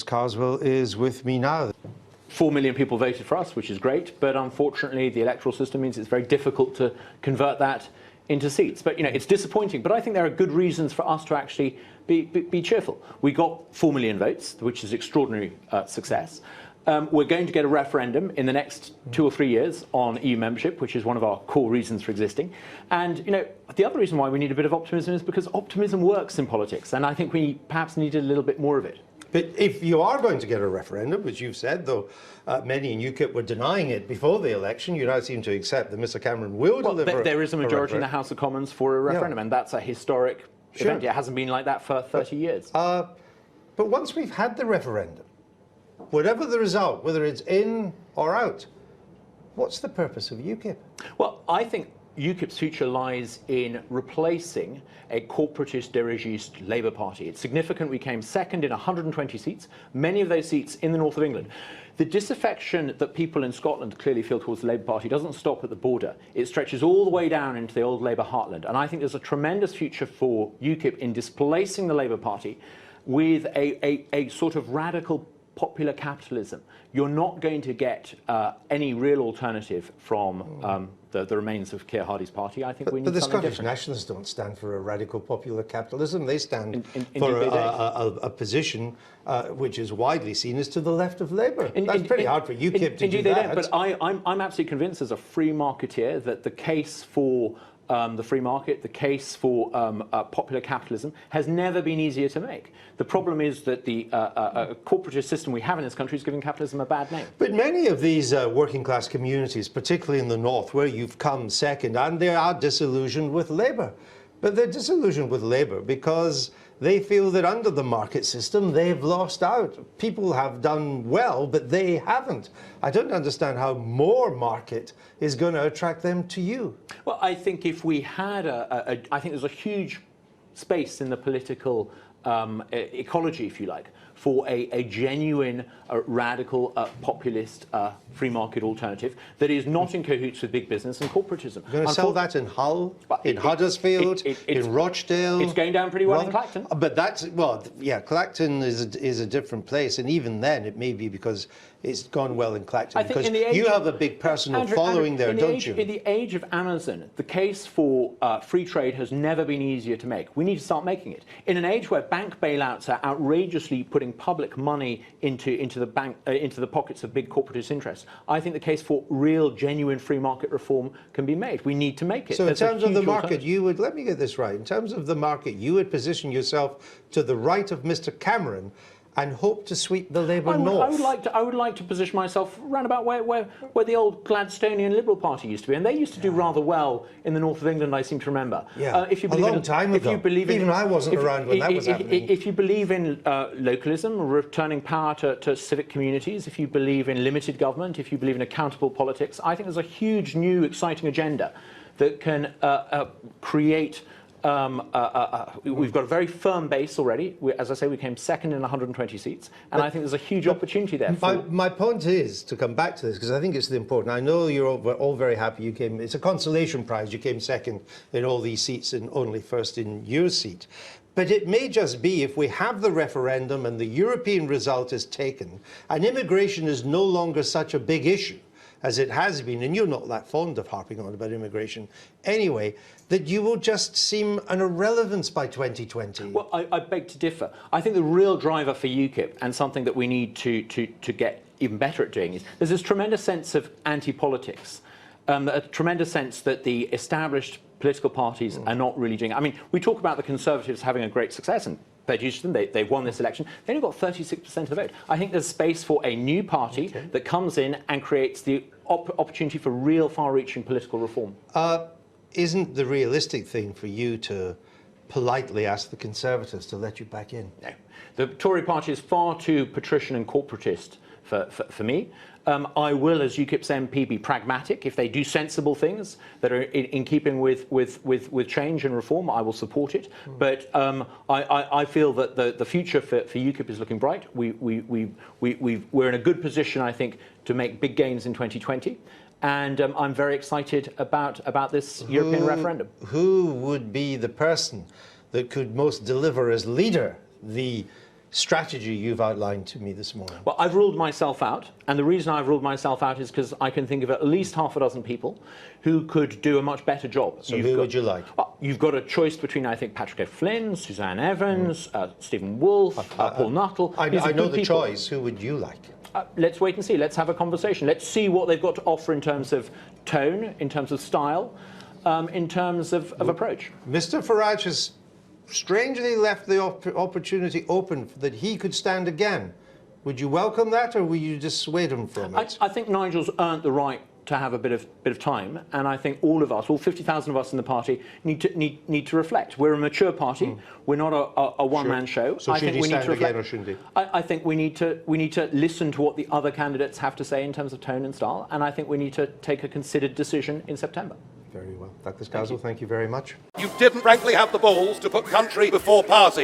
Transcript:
Carswell is with me now. 4 million people voted for us, which is great, but unfortunately the electoral system means it's very difficult to convert that into seats. But you know, it's disappointing, but I think there are good reasons for us to actually be cheerful. We got 4 million votes, which is extraordinary success. We're going to get a referendum in the next 2 or 3 years on EU membership, which is one of our core reasons for existing. And you know, the other reason why we need a bit of optimism is because optimism works in politics, and I think we perhaps need a little bit more of it. But if you are going to get a referendum, which you've said, though many in UKIP were denying it before the election, you now seem to accept that Mr Cameron will deliver. There is a majority in the House of Commons for a referendum, and that's a historic event. It hasn't been like that for 30 years. But once we've had the referendum, whatever the result, whether it's in or out, what's the purpose of UKIP? Well, I think UKIP's future lies in replacing a corporatist, dirigist Labour Party. It's significant we came second in 120 seats, many of those seats in the north of England. The disaffection that people in Scotland clearly feel towards the Labour Party doesn't stop at the border. It stretches all the way down into the old Labour heartland. And I think there's a tremendous future for UKIP in displacing the Labour Party with a sort of radical popular capitalism. You're not going to get any real alternative from the remains of Keir Hardie's party. I think we need but the something Scottish different. Nationalists don't stand for a radical popular capitalism. They stand for a position which is widely seen as to the left of Labour. That's pretty hard for UKIP to do that. But I'm absolutely convinced as a free marketeer that the case for the free market, the case for popular capitalism has never been easier to make. The problem is that the corporatist system we have in this country is giving capitalism a bad name. But many of these working class communities, particularly in the north, where you've come second, and they are disillusioned with Labour. But they're disillusioned with Labour because they feel that under the market system, they've lost out. People have done well, but they haven't. I don't understand how more market is going to attract them to you. Well, I think if we had I think there's a huge space in the political ecology, if you like, for a genuine, radical, populist, free market alternative that is not in cahoots with big business and corporatism. You're going to sell that in Hull, in Huddersfield, in Rochdale. It's going down pretty well in Clacton. But that's, well, yeah, Clacton is a different place, and even then it may be because it's gone well in Clacton, because you have a big personal following there, don't you? In the age of Amazon, the case for free trade has never been easier to make. We need to start making it. In an age where bank bailouts are outrageously putting public money into the pockets of big corporatist interests, I think the case for real, genuine free market reform can be made. We need to make it. So in terms of the market, you would, let me get this right, in terms of the market, you would position yourself to the right of Mr Cameron and hope to sweep the Labour north. I would like to position myself round about where the old Gladstonian Liberal Party used to be, and they used to do rather well in the north of England, I seem to remember. Yeah, if you a long time ago. Even I wasn't around when that was happening. If you believe in localism, returning power to civic communities, if you believe in limited government, if you believe in accountable politics, I think there's a huge, new, exciting agenda that can create. We've got a very firm base already. As I say, we came second in 120 seats, and I think there's a huge opportunity there. My point is, to come back to this, because I think it's important. I know you're all very happy you came. It's a consolation prize. You came second in all these seats and only first in your seat. But it may just be, if we have the referendum and the European result is taken, and immigration is no longer such a big issue as it has been, and you're not that fond of harping on about immigration anyway, that you will just seem an irrelevance by 2020. Well, I beg to differ. I think the real driver for UKIP, and something that we need to get even better at doing, is there's this tremendous sense of anti-politics, a tremendous sense that the established political parties are not really doing it. I mean, we talk about the Conservatives having a great success, and they've won this election. They only got 36% of the vote. I think there's space for a new party that comes in and creates the opportunity for real far-reaching political reform. Isn't the realistic thing for you to politely ask the Conservatives to let you back in? No. The Tory party is far too patrician and corporatist for me. I will, as UKIP's MP, be pragmatic. If they do sensible things that are in keeping with change and reform, I will support it. But I feel that the future for UKIP is looking bright. We're in a good position, I think, to make big gains in 2020. And I'm very excited about this European referendum. Who would be the person that could most deliver as leader the strategy you've outlined to me this morning? Well, I've ruled myself out, and the reason I've ruled myself out is because I can think of at least half a dozen people who could do a much better job. So who would you like? Well, you've got a choice between, I think, Patrick Flynn, Suzanne Evans, Stephen Wolfe, Paul Nuttall. I These are know good the people. choice. Who would you like? Let's wait and see. Let's have a conversation. Let's see what they've got to offer in terms of tone, in terms of style, in terms of approach. Mr. Farage has strangely left the opportunity open that he could stand again. Would you welcome that, or will you dissuade him from it? I think Nigel's earned the right to have a bit of time, and I think all of us, all 50,000 of us in the party, need to reflect. We're a mature party. We're not a one-man show. So should he stand again, or shouldn't he? I think we need to listen to what the other candidates have to say in terms of tone and style, and I think we need to take a considered decision in September. Very well. Douglas Carswell, thank you very much. You didn't frankly have the balls to put country before party.